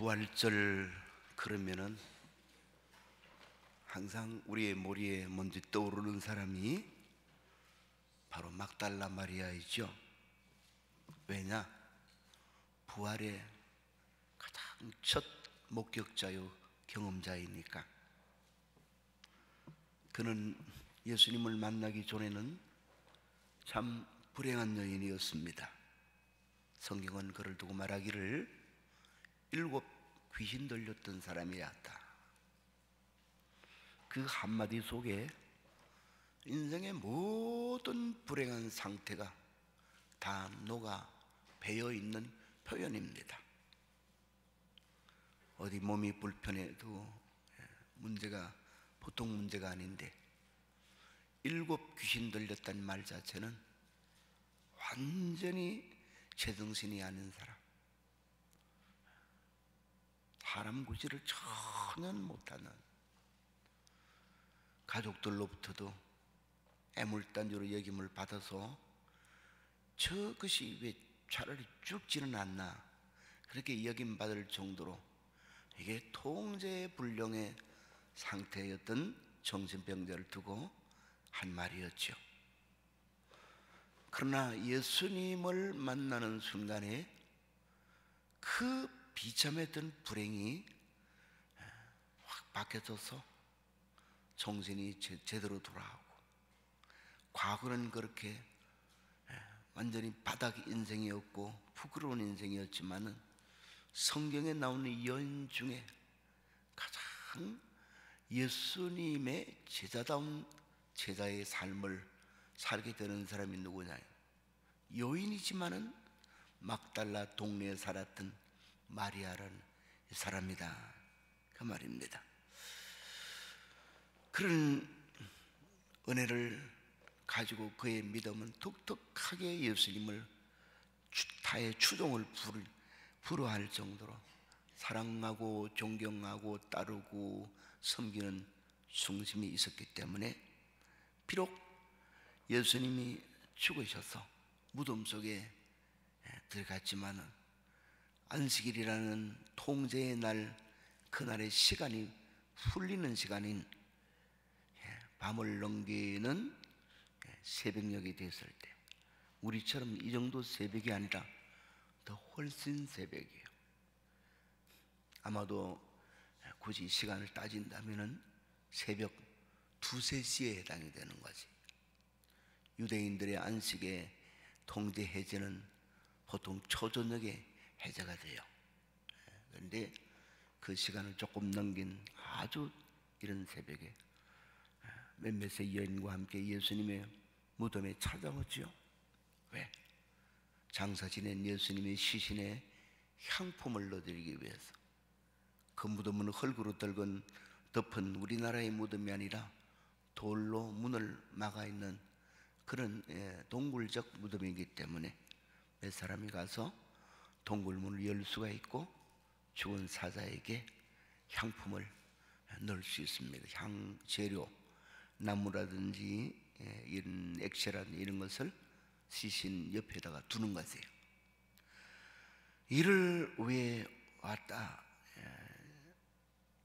부활절 그러면은 항상 우리의 머리에 먼저 떠오르는 사람이 바로 막달라 마리아이죠. 왜냐? 부활의 가장 첫 목격자요 경험자이니까. 그는 예수님을 만나기 전에는 참 불행한 여인이었습니다. 성경은 그를 두고 말하기를 7 귀신 들렸던 사람이었다. 그 한마디 속에 인생의 모든 불행한 상태가 다 녹아 배어있는 표현입니다. 어디 몸이 불편해도 문제가 보통 문제가 아닌데 7 귀신 들렸다는 말 자체는 완전히 제정신이 아닌 사람 구실을 전혀 못하는, 가족들로부터도 애물단지로 여김을 받아서 저것이 왜 차라리 죽지는 않나 그렇게 여김받을 정도로 이게 통제불능의 상태였던 정신병자를 두고 한 말이었죠. 그러나 예수님을 만나는 순간에 그 비참했던 불행이 확 바뀌어져서 정신이 제대로 돌아오고, 과거는 그렇게 완전히 바닥 인생이었고 부끄러운 인생이었지만은 성경에 나오는 여인 중에 가장 예수님의 제자다운 제자의 삶을 살게 되는 사람이 누구냐? 여인이지만은 막달라 동네에 살았던 마리아라는 사람이다, 그 말입니다. 그런 은혜를 가지고 그의 믿음은 독특하게 예수님을 타의 추종을 불허할 정도로 사랑하고 존경하고 따르고 섬기는 중심이 있었기 때문에 비록 예수님이 죽으셔서 무덤 속에 들어갔지만은 안식일이라는 통제의 날, 그날의 시간이 풀리는 시간인 밤을 넘기는 새벽녘이 됐을 때, 우리처럼 이 정도 새벽이 아니라 더 훨씬 새벽이에요. 아마도 굳이 시간을 따진다면은 새벽 2, 3시에 해당이 되는 거지. 유대인들의 안식의 통제 해제는 보통 초저녁에 해제가 돼요. 그런데 그 시간을 조금 넘긴 아주 이른 새벽에 몇몇의 여인과 함께 예수님의 무덤에 찾아오죠. 왜? 장사 지낸 예수님의 시신에 향품을 넣어드리기 위해서. 그 무덤은 흙으로 덮은 우리나라의 무덤이 아니라 돌로 문을 막아 있는 그런 동굴적 무덤이기 때문에 몇 사람이 가서 동굴문을 열 수가 있고 죽은 사자에게 향품을 넣을 수 있습니다. 향재료, 나무라든지 이런 액체라든지 이런 것을 시신 옆에다가 두는 것이에요. 이를 왜 왔다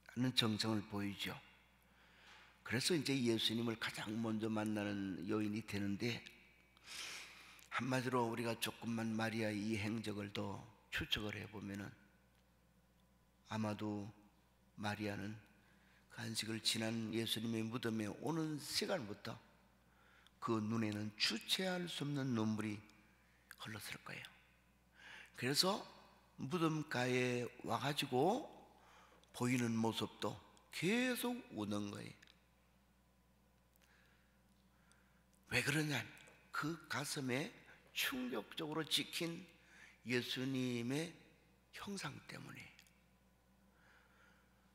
하는 정성을 보이죠. 그래서 이제 예수님을 가장 먼저 만나는 여인이 되는데, 한마디로 우리가 조금만 마리아의 이 행적을 더 추측을 해보면은 아마도 마리아는 그 안식을 지난 예수님의 무덤에 오는 시간부터 그 눈에는 주체할 수 없는 눈물이 흘렀을 거예요. 그래서 무덤가에 와가지고 보이는 모습도 계속 우는 거예요. 왜 그러냐? 그 가슴에 충격적으로 찍힌 예수님의 형상 때문에.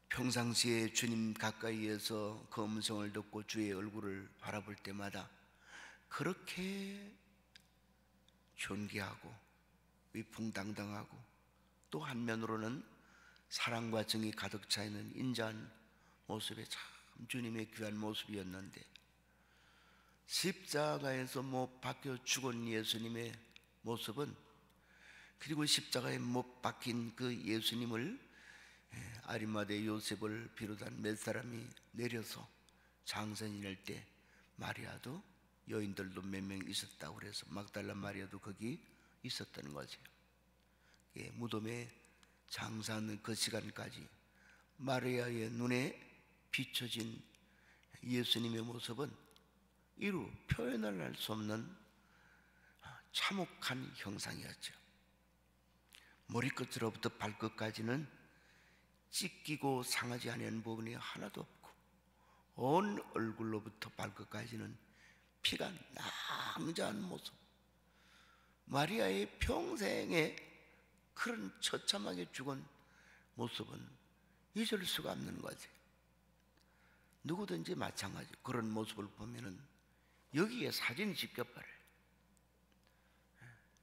평상시에 주님 가까이에서 그 음성을 듣고 주의 얼굴을 바라볼 때마다 그렇게 존귀하고 위풍당당하고, 또 한면으로는 사랑과 정이 가득 차 있는 인자한 모습에 참 주님의 귀한 모습이었는데, 십자가에서 못 박혀 죽은 예수님의 모습은, 그리고 십자가에 못 박힌 그 예수님을 아리마대 요셉을 비롯한 몇 사람이 내려서 장선인할 때 마리아도 여인들도 몇 명 있었다고 그래서 막달라 마리아도 거기 있었다는 거죠. 무덤에 장사하는 그 시간까지 마리아의 눈에 비춰진 예수님의 모습은 이루 표현을 할 수 없는 참혹한 형상이었죠. 머리끝으로부터 발끝까지는 찢기고 상하지 않은 부분이 하나도 없고 온 얼굴로부터 발끝까지는 피가 낭자한 모습. 마리아의 평생에 그런 처참하게 죽은 모습은 잊을 수가 없는 거지. 누구든지 마찬가지. 그런 모습을 보면은 여기에 사진이 찍혀버려요.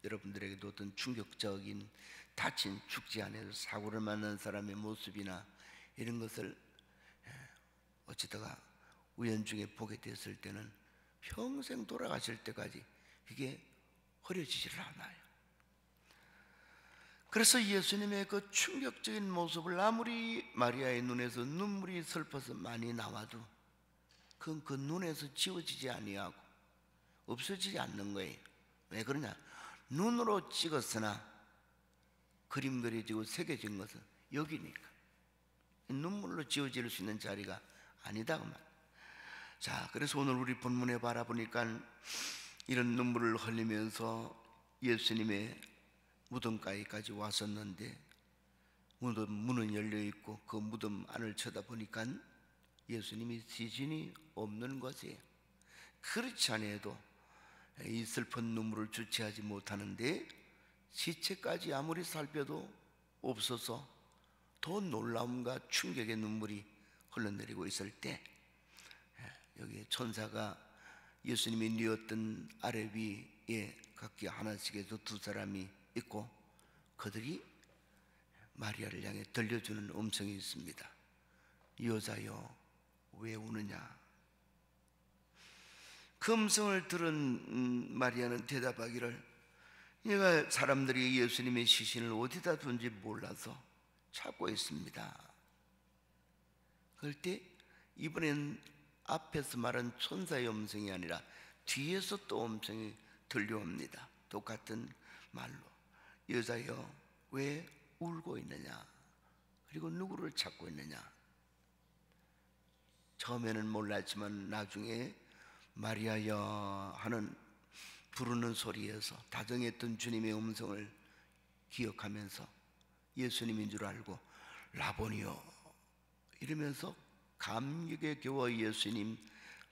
여러분들에게도 어떤 충격적인 다친 죽지 않아도 사고를 만난 사람의 모습이나 이런 것을 어쩌다가 우연중에 보게 됐을 때는 평생 돌아가실 때까지 그게 흐려지질 않아요. 그래서 예수님의 그 충격적인 모습을 아무리 마리아의 눈에서 눈물이 슬퍼서 많이 나와도 그건 그 눈에서 지워지지 아니하고 없어지지 않는 거예요. 왜 그러냐? 눈으로 찍었으나 그림 그려지고 새겨진 것은 여기니까 눈물로 지워질 수 있는 자리가 아니다 그 말. 자, 그래서 오늘 우리 본문에 바라보니까 이런 눈물을 흘리면서 예수님의 무덤가에까지 왔었는데 무덤 문은 열려 있고 그 무덤 안을 쳐다보니까 예수님이 시신이 없는 것이에요. 그렇지 않아도 이 슬픈 눈물을 주체하지 못하는데 시체까지 아무리 살펴도 없어서 더 놀라움과 충격의 눈물이 흘러내리고 있을 때 여기 천사가 예수님이 누웠던 아래 위에 각기 하나씩에서 두 사람이 있고 그들이 마리아를 향해 들려주는 음성이 있습니다. 여자여 왜 우느냐? 그 음성을 들은 마리아는 대답하기를 얘가 사람들이 예수님의 시신을 어디다 둔지 몰라서 찾고 있습니다. 그럴 때 이번엔 앞에서 말한 천사의 음성이 아니라 뒤에서 또 음성이 들려옵니다. 똑같은 말로 여자여 왜 울고 있느냐? 그리고 누구를 찾고 있느냐? 처음에는 몰랐지만 나중에 마리아여 하는 부르는 소리에서 다정했던 주님의 음성을 기억하면서 예수님인 줄 알고 라보니요 이러면서 감격에 겨워 예수님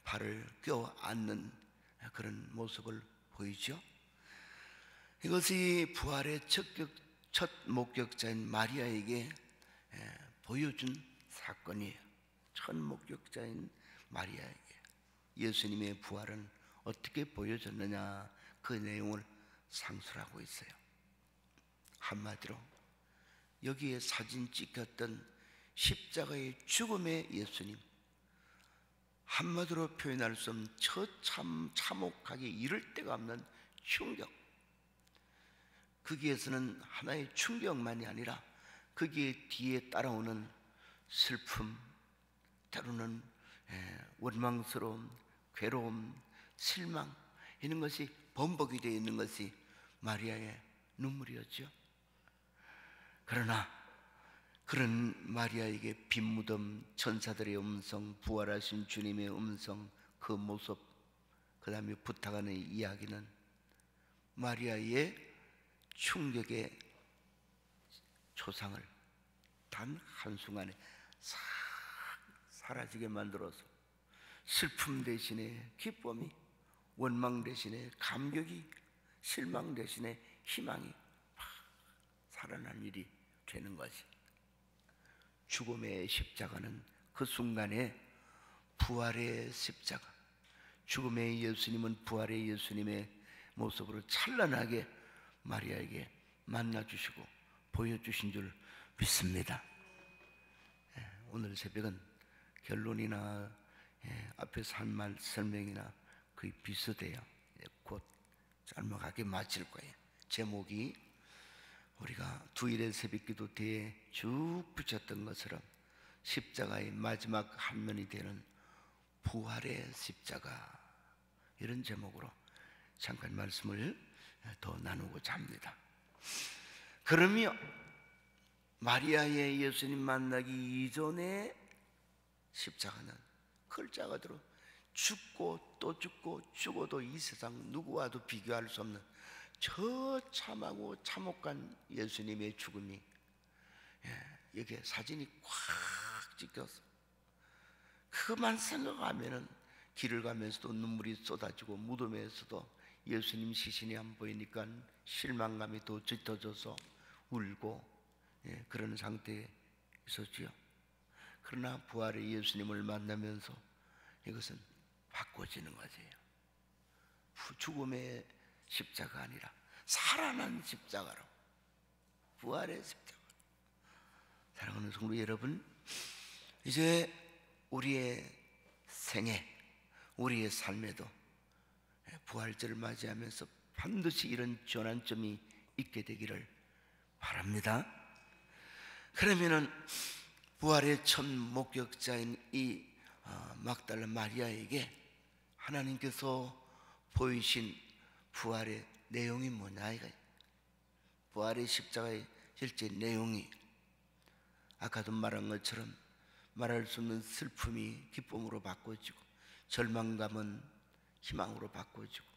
발을 껴 앉는 그런 모습을 보이죠. 이것이 부활의 첫 목격자인 마리아에게 보여준 사건이에요. 첫 목격자인 마리아에게 예수님의 부활은 어떻게 보여졌느냐 그 내용을 상술하고 있어요. 한마디로 여기에 사진 찍혔던 십자가의 죽음의 예수님, 한마디로 표현할 수 없는 참혹하게 이를 데가 없는 충격. 거기에서는 하나의 충격만이 아니라 거기에 뒤에 따라오는 슬픔, 때로는 원망스러움, 괴로움, 실망 이런 것이 범벅이 되어 있는 것이 마리아의 눈물이었죠. 그러나 그런 마리아에게 빈 무덤, 천사들의 음성, 부활하신 주님의 음성, 그 모습, 그 다음에 부탁하는 이야기는 마리아의 충격의 초상을 단 한순간에 싹 사라지게 만들어서 슬픔 대신에 기쁨이, 원망 대신에 감격이, 실망 대신에 희망이 막 살아난 일이 되는 것이. 죽음의 십자가는 그 순간에 부활의 십자가, 죽음의 예수님은 부활의 예수님의 모습으로 찬란하게 마리아에게 만나주시고 보여주신 줄 믿습니다. 오늘 새벽은 결론이나 앞에서 한 말 설명이나 거의 비슷해요. 곧 짤막하게 마칠 거예요. 제목이 우리가 두일의 새벽기도 뒤에 쭉 붙였던 것처럼 십자가의 마지막 한 면이 되는 부활의 십자가, 이런 제목으로 잠깐 말씀을 더 나누고자 합니다. 그러며 마리아의 예수님 만나기 이전에 십자가는 글자가 들어 죽고 또 죽고 죽어도 이 세상 누구와도 비교할 수 없는 저 참하고 참혹한 예수님의 죽음이, 여기에 사진이 꽉 찍혀서 그만 생각하면은 길을 가면서도 눈물이 쏟아지고 무덤에서도 예수님 시신이 안 보이니까 실망감이 더 짙어져서 울고, 그런 상태에 있었지요. 그러나 부활의 예수님을 만나면서 이것은 바꿔지는 거지요. 죽음의 십자가 아니라 살아난 십자가로, 부활의 십자가. 사랑하는 성도 여러분, 이제 우리의 생애, 우리의 삶에도 부활절을 맞이하면서 반드시 이런 전환점이 있게 되기를 바랍니다. 그러면은 부활의 첫 목격자인 이 막달라 마리아에게 하나님께서 보이신 부활의 내용이 뭐냐, 이거. 부활의 십자가의 실제 내용이 아까도 말한 것처럼 말할 수 없는 슬픔이 기쁨으로 바꿔지고, 절망감은 희망으로 바꿔지고,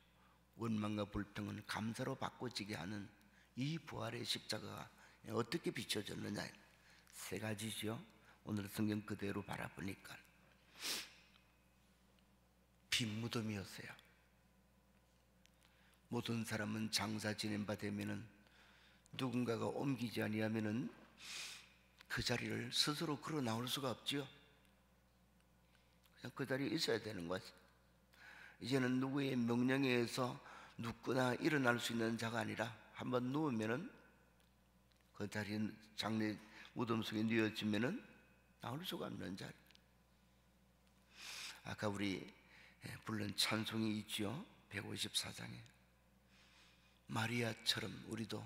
원망과 불평은 감사로 바꿔지게 하는 이 부활의 십자가가 어떻게 비춰졌느냐, 세 가지죠. 오늘 성경 그대로 바라보니까 빈 무덤이었어요. 모든 사람은 장사 지낸 바 되면은 누군가가 옮기지 아니하면은 그 자리를 스스로 걸어 나올 수가 없지요. 그냥 그 자리에 있어야 되는 거지. 이제는 누구의 명령에 의해서 눕거나 일어날 수 있는 자가 아니라 한번 누우면은 그 자리에 장례 무덤 속에 누워지면은 나올 수가 없는 자리. 아까 우리 부른 찬송이 있죠. 154장에 마리아처럼 우리도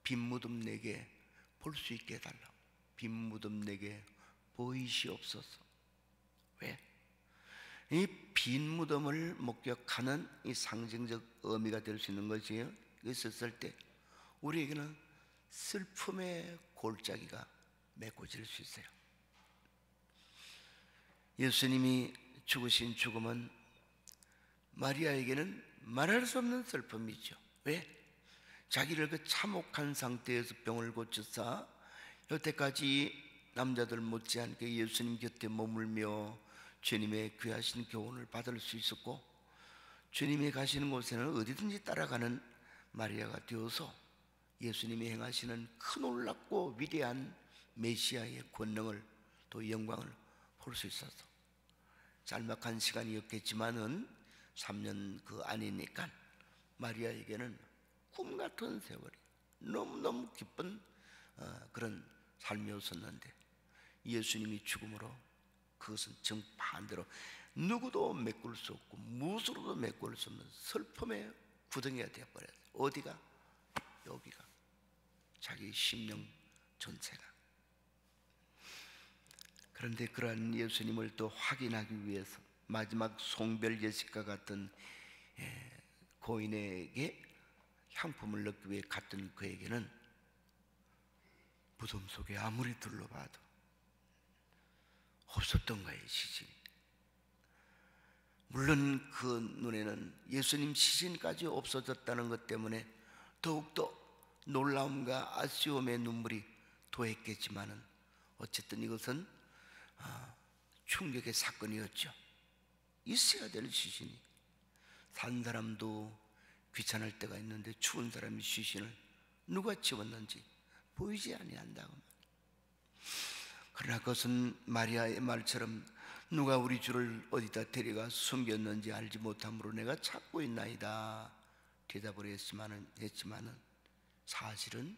빈 무덤 내게 볼 수 있게 해달라. 빈 무덤 내게 보이시옵소서. 왜? 이 빈 무덤을 목격하는 이 상징적 의미가 될 수 있는 것이에요. 있었을 때 우리에게는 슬픔의 골짜기가 메꿔질 수 있어요. 예수님이 죽으신 죽음은 마리아에게는 말할 수 없는 슬픔이죠. 왜? 자기를 그 참혹한 상태에서 병을 고쳐서 여태까지 남자들 못지않게 예수님 곁에 머물며 주님의 귀하신 교훈을 받을 수 있었고, 주님이 가시는 곳에는 어디든지 따라가는 마리아가 되어서 예수님이 행하시는 큰 놀랍고 위대한 메시아의 권능을, 또 영광을 볼 수 있어서 짤막한 시간이었겠지만은 3년 그 안이니까 마리아에게는 꿈 같은 세월이, 너무너무 기쁜 그런 삶이었었는데, 예수님이 죽음으로 그것은 정반대로 누구도 메꿀 수 없고 무엇으로도 메꿀 수 없는 슬픔의 구덩이가 되어버렸어요. 어디가? 여기가. 자기 심령 전체가. 그런데 그러한 예수님을 또 확인하기 위해서 마지막 송별 예식과 같은 고인에게 향품을 넣기 위해 갔던 그에게는 무덤 속에 아무리 둘러봐도 없었던 거예요, 시신이. 물론 그 눈에는 예수님 시신까지 없어졌다는 것 때문에 더욱더 놀라움과 아쉬움의 눈물이 도했겠지만은 어쨌든 이것은 충격의 사건이었죠. 있어야 될 시신이, 산 사람도 귀찮을 때가 있는데 추운 사람이 시신을 누가 치웠는지 보이지 아니한다고. 그러나 그것은 마리아의 말처럼 누가 우리 주를 어디다 데려가 숨겼는지 알지 못함으로 내가 찾고 있나이다 대답을 했지만은 사실은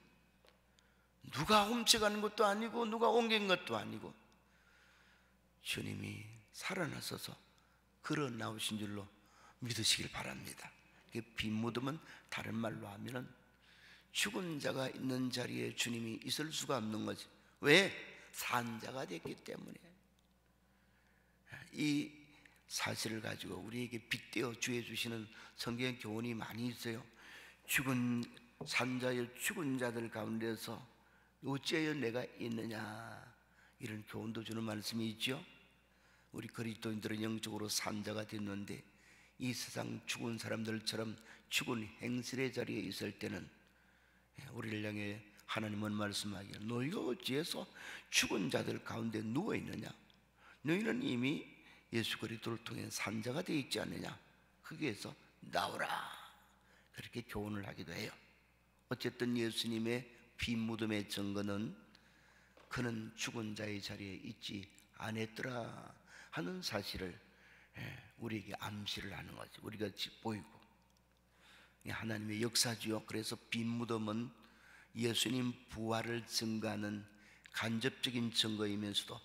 누가 훔쳐가는 것도 아니고 누가 옮긴 것도 아니고 주님이 살아나셔서 걸어 나오신 줄로 믿으시길 바랍니다. 빈 무덤은 다른 말로 하면은 죽은 자가 있는 자리에 주님이 있을 수가 없는 거지. 왜? 산자가 됐기 때문에. 이 사실을 가지고 우리에게 빗대어 주해 주시는 성경 교훈이 많이 있어요. 죽은 산자여 죽은 자들 가운데서 어찌하여 내가 있느냐, 이런 교훈도 주는 말씀이 있죠. 우리 그리스도인들은 영적으로 산자가 됐는데 이 세상 죽은 사람들처럼 죽은 행실의 자리에 있을 때는 우리를 향해 하나님은 말씀하기를 너희가 어찌해서 죽은 자들 가운데 누워 있느냐, 너희는 이미 예수 그리스도를 통해 산자가 되어 있지 않느냐, 거기에서 나오라, 그렇게 교훈을 하기도 해요. 어쨌든 예수님의 빈 무덤의 증거는 그는 죽은 자의 자리에 있지 않았더라 하는 사실을 우리에게 암시를 하는 거지. 우리가 보이고 하나님의 역사지요. 그래서 빈 무덤은 예수님 부활을 증거하는 간접적인 증거이면서도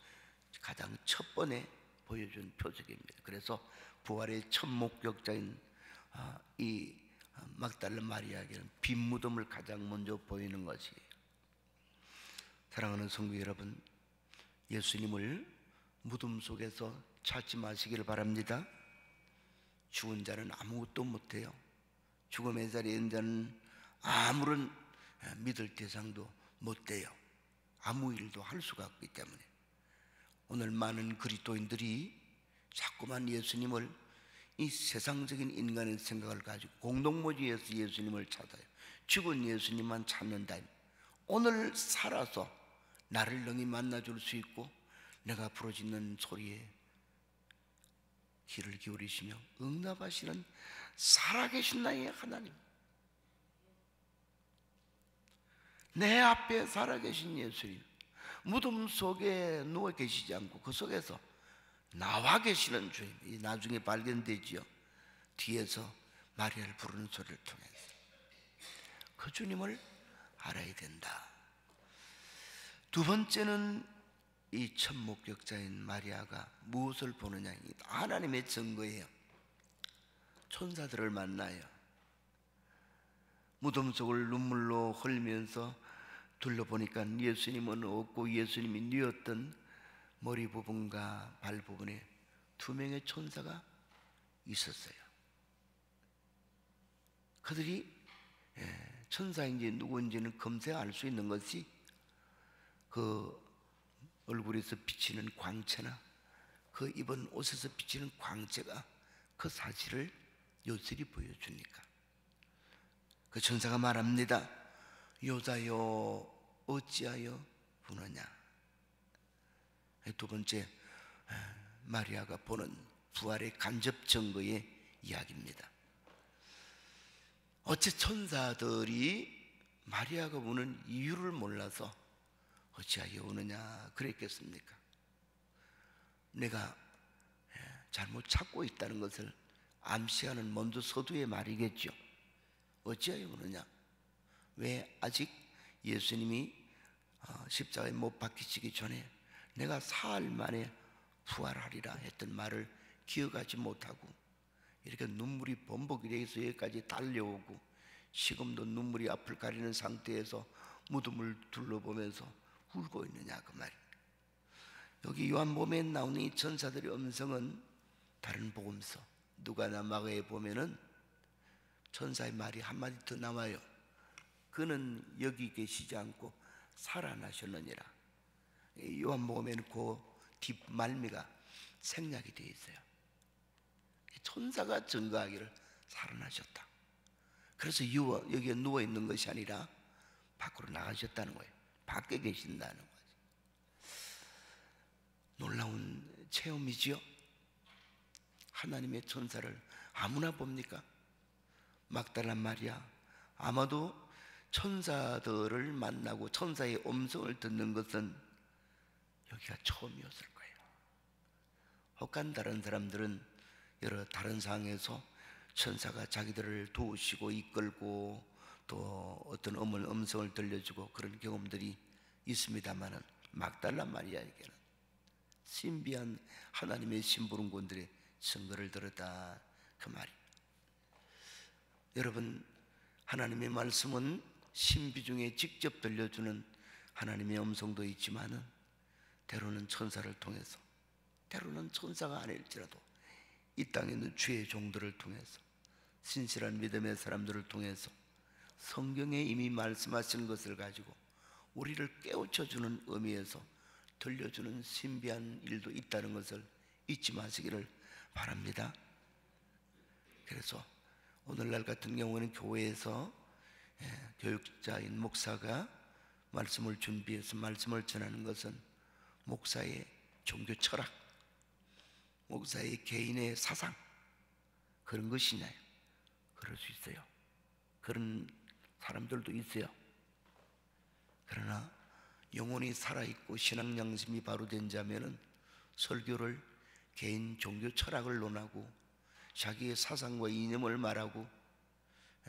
가장 첫 번에 보여준 표적입니다. 그래서 부활의 첫 목격자인 이 막달라 마리아에게는 빈 무덤을 가장 먼저 보이는 것이. 사랑하는 성도 여러분, 예수님을 무덤 속에서 찾지 마시기를 바랍니다. 죽은 자는 아무것도 못해요. 죽음의 자리에 있는 자는 아무런 믿을 대상도 못 돼요. 아무 일도 할 수가 없기 때문에. 오늘 많은 그리스도인들이 자꾸만 예수님을 이 세상적인 인간의 생각을 가지고 공동모지에서 예수님을 찾아요. 죽은 예수님만 찾는다. 오늘 살아서 나를 능히 만나줄 수 있고 내가 부르짖는 소리에 귀를 기울이시며 응답하시는 살아계신 나의 하나님, 내 앞에 살아계신 예수님, 무덤 속에 누워 계시지 않고 그 속에서 나와 계시는 주님, 이 나중에 발견되지요. 뒤에서 마리아를 부르는 소리를 통해서 그 주님을 알아야 된다. 두 번째는 이 첫 목격자인 마리아가 무엇을 보느냐, 하나님의 증거예요. 천사들을 만나요. 무덤 속을 눈물로 흘리면서 둘러보니까 예수님은 없고 예수님이 뉘었던 머리 부분과 발 부분에 두 명의 천사가 있었어요. 그들이 천사인지 누구인지는 검색 알 수 있는 것이 그 얼굴에서 비치는 광채나 그 입은 옷에서 비치는 광채가 그 사실을 요술이 보여주니까 그 천사가 말합니다. 여자여 어찌하여 우느냐. 두 번째, 마리아가 보는 부활의 간접 증거의 이야기입니다. 어째 천사들이 마리아가 우는 이유를 몰라서 어찌하여 우느냐 그랬겠습니까? 내가 잘못 찾고 있다는 것을 암시하는 먼저 서두의 말이겠죠. 어찌하여 우느냐? 왜 아직 예수님이 십자가에 못 박히시기 전에 내가 사흘 만에 부활하리라 했던 말을 기억하지 못하고 이렇게 눈물이 범벅이 돼서 여기까지 달려오고 지금도 눈물이 앞을 가리는 상태에서 무덤을 둘러보면서 울고 있느냐 그 말이에요. 여기 요한복음에 나오는 이 천사들의 음성은 다른 복음서 누가나 마가에 보면은 천사의 말이 한마디 더 나와요. 그는 여기 계시지 않고 살아나셨느니라. 요한복음에는 그 뒷말미가 생략이 되어 있어요. 천사가 증거하기를 살아나셨다. 그래서 여기에 누워있는 것이 아니라 밖으로 나가셨다는 거예요. 밖에 계신다는 거죠. 놀라운 체험이지요. 하나님의 천사를 아무나 봅니까? 막달라 마리아 아마도 천사들을 만나고 천사의 음성을 듣는 것은 여기가 처음이었을 거예요. 혹한 다른 사람들은 여러 다른 상황에서 천사가 자기들을 도우시고 이끌고 또 어떤 음성을 들려주고 그런 경험들이 있습니다만은 막달라 마리아에게는 신비한 하나님의 심부름꾼들의 증거를 들었다 그 말이에요. 여러분, 하나님의 말씀은 신비 중에 직접 들려주는 하나님의 음성도 있지만은 때로는 천사를 통해서, 때로는 천사가 아닐지라도 이 땅에 있는 주의 종들을 통해서, 신실한 믿음의 사람들을 통해서 성경에 이미 말씀하신 것을 가지고 우리를 깨우쳐주는 의미에서 들려주는 신비한 일도 있다는 것을 잊지 마시기를 바랍니다. 그래서 오늘날 같은 경우는 교회에서 교육자인 목사가 말씀을 준비해서 말씀을 전하는 것은 목사의 종교 철학, 목사의 개인의 사상, 그런 것이냐요? 그럴 수 있어요. 그런 사람들도 있어요. 그러나 영혼이 살아있고 신앙 양심이 바로 된 자면은 설교를 개인 종교 철학을 논하고 자기의 사상과 이념을 말하고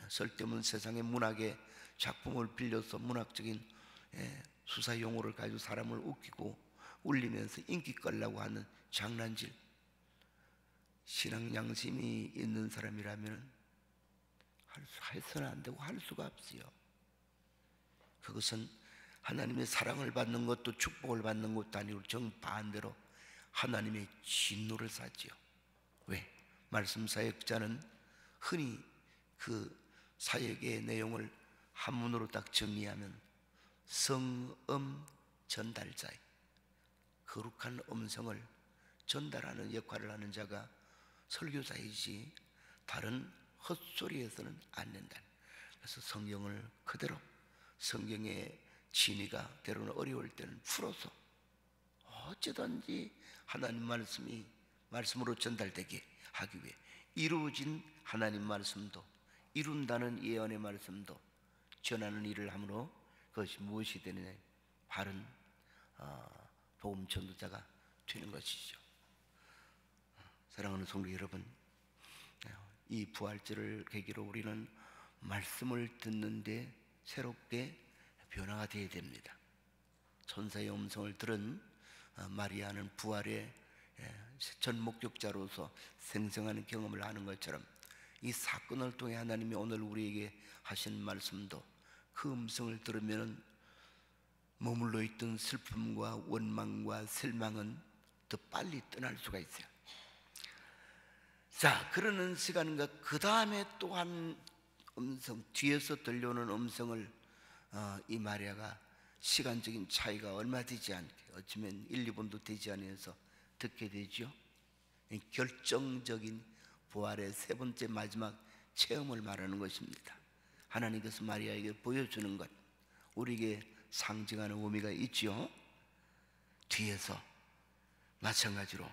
쓸데없는 세상의 문학의 작품을 빌려서 문학적인 수사 용어를 가지고 사람을 웃기고 울리면서 인기 끌려고 하는 장난질, 신앙 양심이 있는 사람이라면 해서는 안 되고 할 수가 없어요. 그것은 하나님의 사랑을 받는 것도 축복을 받는 것도 아니고 정반대로 하나님의 진노를 사지요. 왜? 말씀 사역자는 흔히 그 사역의 내용을 한문으로 딱 정리하면 성음 전달자예요. 거룩한 음성을 전달하는 역할을 하는 자가 설교자이지 다른 헛소리에서는 안 된다. 그래서 성경을 그대로, 성경의 진의가 때로는 어려울 때는 풀어서 어찌든지 하나님 말씀이 말씀으로 전달되게 하기 위해 이루어진 하나님 말씀도, 이룬다는 예언의 말씀도 전하는 일을 함으로 그것이 무엇이 되느냐, 바른 복음 전도자가 되는 것이죠. 사랑하는 성도 여러분, 이 부활절을 계기로 우리는 말씀을 듣는데 새롭게 변화가 되어야 됩니다. 천사의 음성을 들은 마리아는 부활의 전 목격자로서 생생한 경험을 하는 것처럼 이 사건을 통해 하나님이 오늘 우리에게 하신 말씀도 그 음성을 들으면 머물러 있던 슬픔과 원망과 실망은 더 빨리 떠날 수가 있어요. 자, 그러는 시간인가 그 다음에 또 한 음성, 뒤에서 들려오는 음성을 이 마리아가 시간적인 차이가 얼마 되지 않게, 어쩌면 1, 2분도 되지 않아서 듣게 되죠. 결정적인 부활의 세 번째 마지막 체험을 말하는 것입니다. 하나님께서 마리아에게 보여주는 것, 우리에게 상징하는 의미가 있죠. 뒤에서 마찬가지로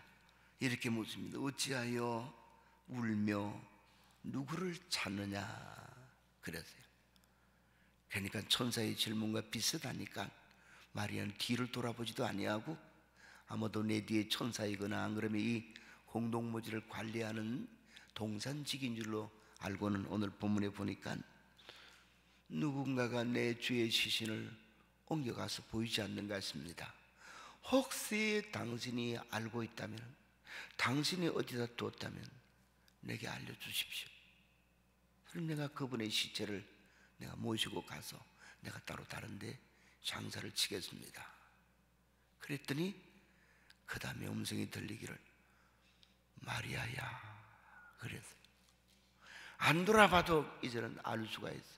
이렇게 묻습니다. 어찌하여 울며 누구를 찾느냐 그랬어요. 그러니까 천사의 질문과 비슷하니까 마리아는 뒤를 돌아보지도 아니하고 아마도 내 뒤에 천사이거나 안 그러면 이 공동묘지를 관리하는 동산직인 줄로 알고는 오늘 본문에 보니까 누군가가 내 주의 시신을 옮겨가서 보이지 않는 것 같습니다. 혹시 당신이 알고 있다면, 당신이 어디다 두었다면 내게 알려주십시오. 그럼 내가 그분의 시체를 내가 모시고 가서 내가 따로 다른데 장사를 치겠습니다. 그랬더니 그 다음에 음성이 들리기를 마리아야 그랬어요. 안 돌아봐도 이제는 알 수가 있어요.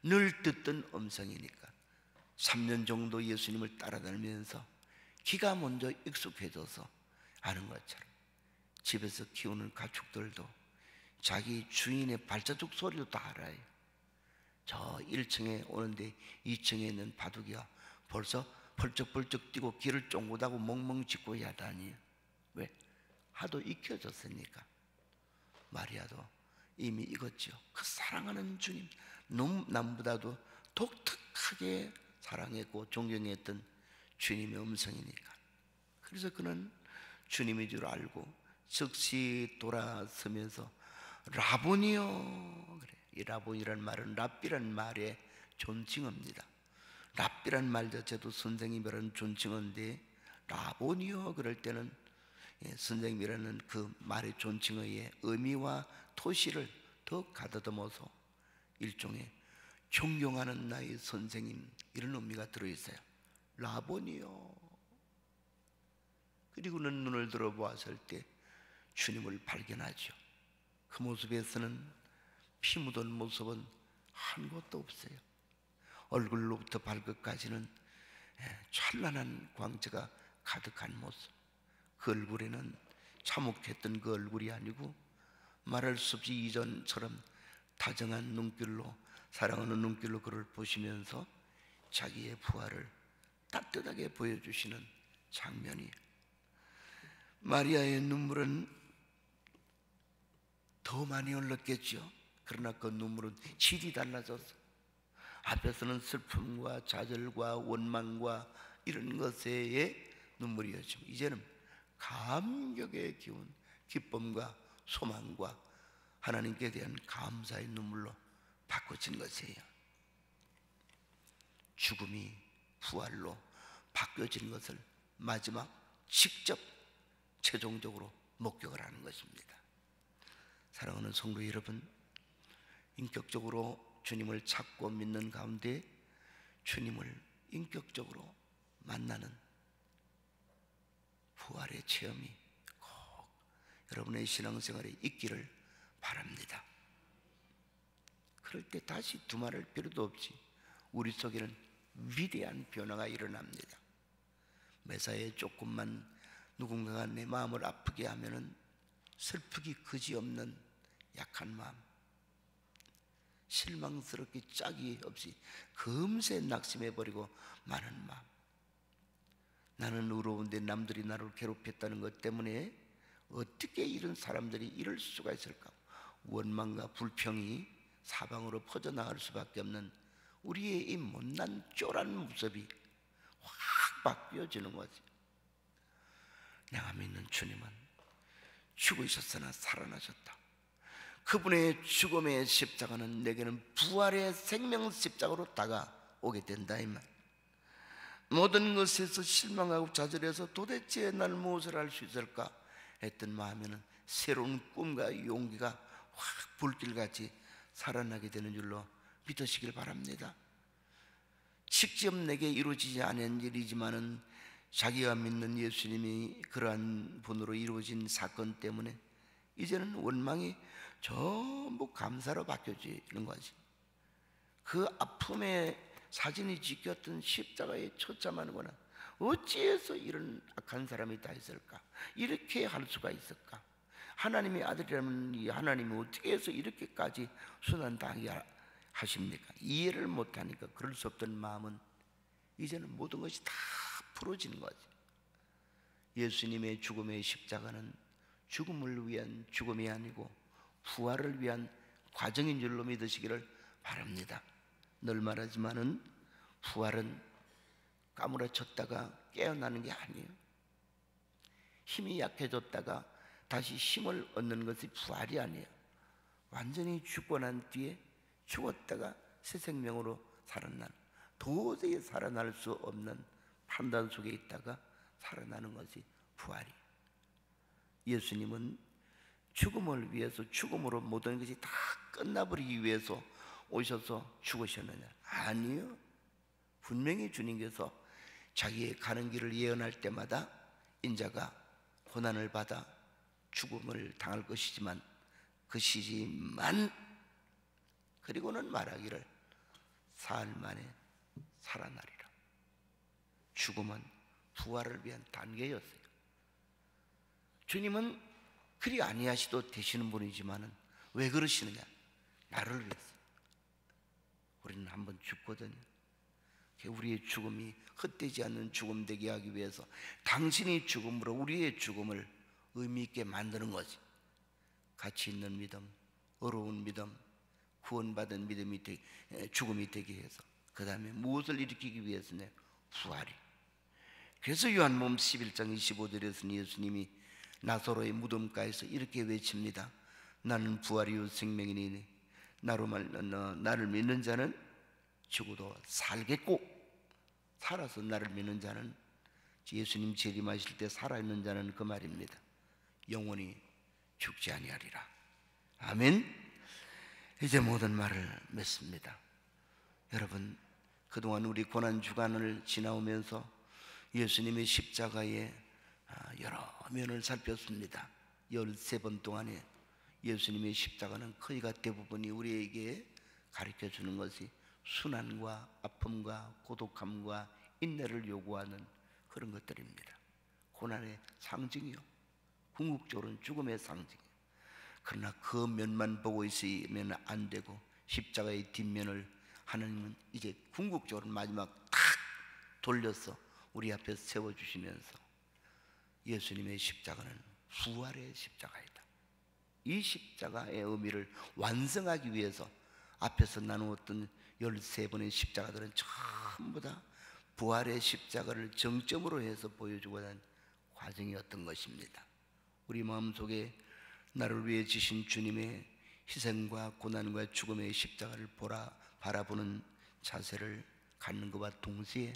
늘 듣던 음성이니까. 3년 정도 예수님을 따라다니면서 기가 먼저 익숙해져서 아는 것처럼 집에서 키우는 가축들도 자기 주인의 발자국 소리도 다 알아요. 저 1층에 오는데 2층에 있는 바둑이가 벌써 펄쩍펄쩍 뛰고 길을 쫑긋하고 멍멍 짖고 야단이에요. 왜? 하도 익혀졌으니까. 마리아도 이미 익었죠. 그 사랑하는 주님, 남보다도 독특하게 사랑했고 존경했던 주님의 음성이니까. 그래서 그는 주님의 줄 알고 즉시 돌아서면서 라보니요 그래. 이 라보니라는 말은 랍비라는 말의 존칭어입니다. 랍비라는 말 자체도 선생님이라는 존칭어인데 라보니요 그럴 때는 선생님이라는 그 말의 존칭어의 의미와 토시를 더 가다듬어서 일종의 존경하는 나의 선생님, 이런 의미가 들어있어요. 라보니요. 그리고는 눈을 들어보았을 때 주님을 발견하죠. 그 모습에서는 피 묻은 모습은 한 곳도 없어요. 얼굴로부터 발끝까지는 찬란한 광채가 가득한 모습. 그 얼굴에는 참혹했던 그 얼굴이 아니고 말할 수 없이 이전처럼 다정한 눈길로, 사랑하는 눈길로 그를 보시면서 자기의 부활을 따뜻하게 보여주시는 장면이, 마리아의 눈물은 더 많이 흘렀겠죠. 그러나 그 눈물은 질이 달라졌어. 앞에서는 슬픔과 좌절과 원망과 이런 것의 눈물이었지만 이제는 감격의 기운, 기쁨과 소망과 하나님께 대한 감사의 눈물로 바꿔진 것이에요. 죽음이 부활로 바뀌어진 것을 마지막 직접 최종적으로 목격을 하는 것입니다. 사랑하는 성도 여러분, 인격적으로 주님을 찾고 믿는 가운데 주님을 인격적으로 만나는 부활의 체험이 꼭 여러분의 신앙생활에 있기를 바랍니다. 그럴 때 다시 두말할 필요도 없이 우리 속에는 위대한 변화가 일어납니다. 매사에 조금만 누군가가 내 마음을 아프게 하면은 슬프기 그지없는 약한 마음, 실망스럽게 짝이 없이 금세 낙심해버리고 마는 마음, 나는 의로운데 남들이 나를 괴롭혔다는 것 때문에 어떻게 이런 사람들이 이럴 수가 있을까, 원망과 불평이 사방으로 퍼져나갈 수밖에 없는 우리의 이 못난 쫄한 모습이 확 바뀌어지는 거지. 내가 믿는 주님은 죽으셨으나 살아나셨다. 그분의 죽음의 십자가는 내게는 부활의 생명 십자가로 다가오게 된다 이 말. 모든 것에서 실망하고 좌절해서 도대체 난 무엇을 할 수 있을까 했던 마음에는 새로운 꿈과 용기가 확 불길같이 살아나게 되는 줄로 믿으시길 바랍니다. 직접 내게 이루어지지 않은 일이지만은 자기가 믿는 예수님이 그러한 분으로 이루어진 사건 때문에 이제는 원망이 전부 감사로 바뀌어지는 거지. 그 아픔의 사진이 찍혔던 십자가에 처참하는구나. 어찌해서 이런 악한 사람이 다 있을까? 이렇게 할 수가 있을까? 하나님의 아들이라면 이 하나님이 어떻게 해서 이렇게까지 순환당하게 하십니까? 이해를 못하니까 그럴 수 없던 마음은 이제는 모든 것이 다 풀어지는 거지. 예수님의 죽음의 십자가는 죽음을 위한 죽음이 아니고 부활을 위한 과정인 줄로 믿으시기를 바랍니다. 늘 말하지만은 부활은 까무러쳤다가 깨어나는 게 아니에요. 힘이 약해졌다가 다시 힘을 얻는 것이 부활이 아니에요. 완전히 죽고 난 뒤에 죽었다가 새 생명으로 살아나는, 도저히 살아날 수 없는 판단 속에 있다가 살아나는 것이 부활이. 예수님은 죽음을 위해서, 죽음으로 모든 것이 다 끝나버리기 위해서 오셔서 죽으셨느냐? 아니요. 분명히 주님께서 자기의 가는 길을 예언할 때마다 인자가 고난을 받아 죽음을 당할 것이지만 그 시지만, 그리고는 말하기를 사흘 만에 살아나리라. 죽음은 부활을 위한 단계였어요. 주님은 그리 아니하시도 되시는 분이지만은 왜 그러시느냐? 나를 위해서. 우리는 한번 죽거든요. 우리의 죽음이 헛되지 않는 죽음 되게 하기 위해서 당신의 죽음으로 우리의 죽음을 의미 있게 만드는 거지. 가치 있는 믿음, 어려운 믿음, 구원받은 믿음이 죽음이 되게 해서, 그 다음에 무엇을 일으키기 위해서냐? 부활이. 그래서 요한복음 11장 25절에서는 예수님이 나사로의 무덤가에서 이렇게 외칩니다. 나는 부활이요 생명이니 나를 믿는 자는 죽어도 살겠고, 살아서 나를 믿는 자는, 예수님 재림하실 때 살아있는 자는 그 말입니다. 영원히 죽지 아니하리라. 아멘. 이제 모든 말을 맺습니다. 여러분, 그동안 우리 고난주간을 지나오면서 예수님의 십자가의 여러 면을 살폈습니다. 13번 동안에 예수님의 십자가는 거의가 대부분이 우리에게 가르쳐주는 것이 순환과 아픔과 고독함과 인내를 요구하는 그런 것들입니다. 고난의 상징이요, 궁극적으로는 죽음의 상징이요. 그러나 그 면만 보고 있으면 안 되고 십자가의 뒷면을 하나님은 이제 궁극적으로 마지막 탁 돌려서 우리 앞에 세워주시면서 예수님의 십자가는 부활의 십자가이다, 이 십자가의 의미를 완성하기 위해서 앞에서 나누었던 13번의 십자가들은 전부 다 부활의 십자가를 정점으로 해서 보여주고자 하는 과정이었던 것입니다. 우리 마음속에 나를 위해 지신 주님의 희생과 고난과 죽음의 십자가를 바라보는 자세를 갖는 것과 동시에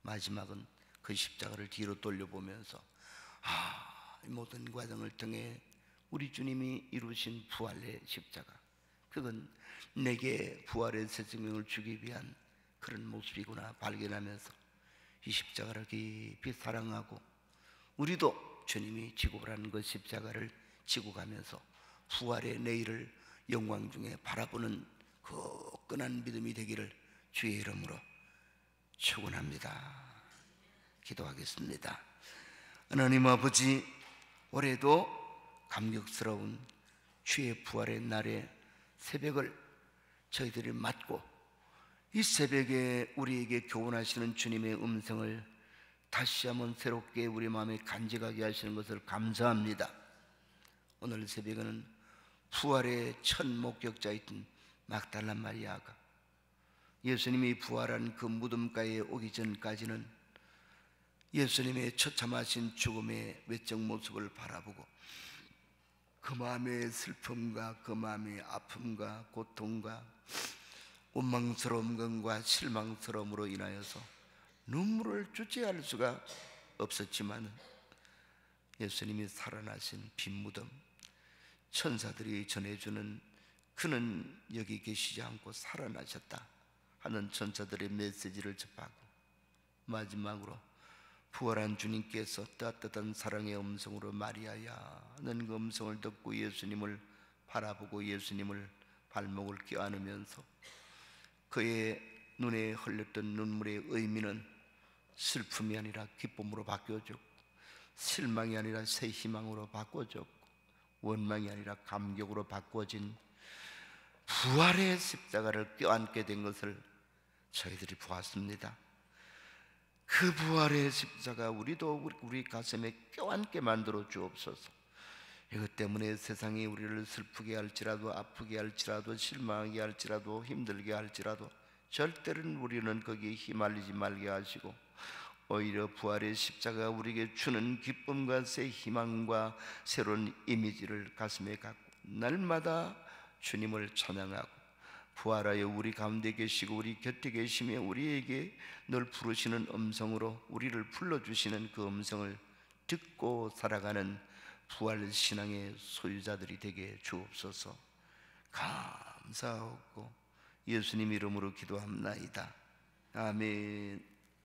마지막은 그 십자가를 뒤로 돌려보면서 이 모든 과정을 통해 우리 주님이 이루신 부활의 십자가, 그건 내게 부활의 새 생명을 주기 위한 그런 모습이구나 발견하면서 이 십자가를 깊이 사랑하고 우리도 주님이 지고 가는 그 십자가를 지고 가면서 부활의 내일을 영광 중에 바라보는 그 끈한 믿음이 되기를 주의 이름으로 축원합니다. 기도하겠습니다. 하나님 아버지, 올해도 감격스러운 주의 부활의 날에 새벽을 저희들이 맞고 이 새벽에 우리에게 교훈하시는 주님의 음성을 다시 한번 새롭게 우리 마음에 간직하게 하시는 것을 감사합니다. 오늘 새벽에는 부활의 첫 목격자였던 막달라 마리아가 예수님이 부활한 그 무덤가에 오기 전까지는 예수님의 처참하신 죽음의 외적 모습을 바라보고 그 마음의 슬픔과 그 마음의 아픔과 고통과 원망스러움과 실망스러움으로 인하여서 눈물을 주체할 수가 없었지만 예수님이 살아나신 빈 무덤, 천사들이 전해주는 그는 여기 계시지 않고 살아나셨다 하는 천사들의 메시지를 접하고 마지막으로 부활한 주님께서 따뜻한 사랑의 음성으로 마리아야 하는 그 음성을 듣고 예수님을 바라보고 예수님을 발목을 껴안으면서 그의 눈에 흘렸던 눈물의 의미는 슬픔이 아니라 기쁨으로 바뀌어졌고 실망이 아니라 새 희망으로 바꿔졌고 원망이 아니라 감격으로 바꿔진 부활의 십자가를 껴안게 된 것을 저희들이 보았습니다. 그 부활의 십자가 우리도 우리 가슴에 껴안게 만들어 주옵소서. 이것 때문에 세상이 우리를 슬프게 할지라도 아프게 할지라도 실망하게 할지라도 힘들게 할지라도 절대로 우리는 거기에 휘말리지 말게 하시고 오히려 부활의 십자가가 우리에게 주는 기쁨과 새 희망과 새로운 이미지를 가슴에 갖고 날마다 주님을 찬양하고 부활하여 우리 가운데 계시고 우리 곁에 계시며 우리에게 늘 부르시는 음성으로 우리를 불러주시는 그 음성을 듣고 살아가는 부활 신앙의 소유자들이 되게 주옵소서. 감사하고 예수님 이름으로 기도합나이다. 아멘.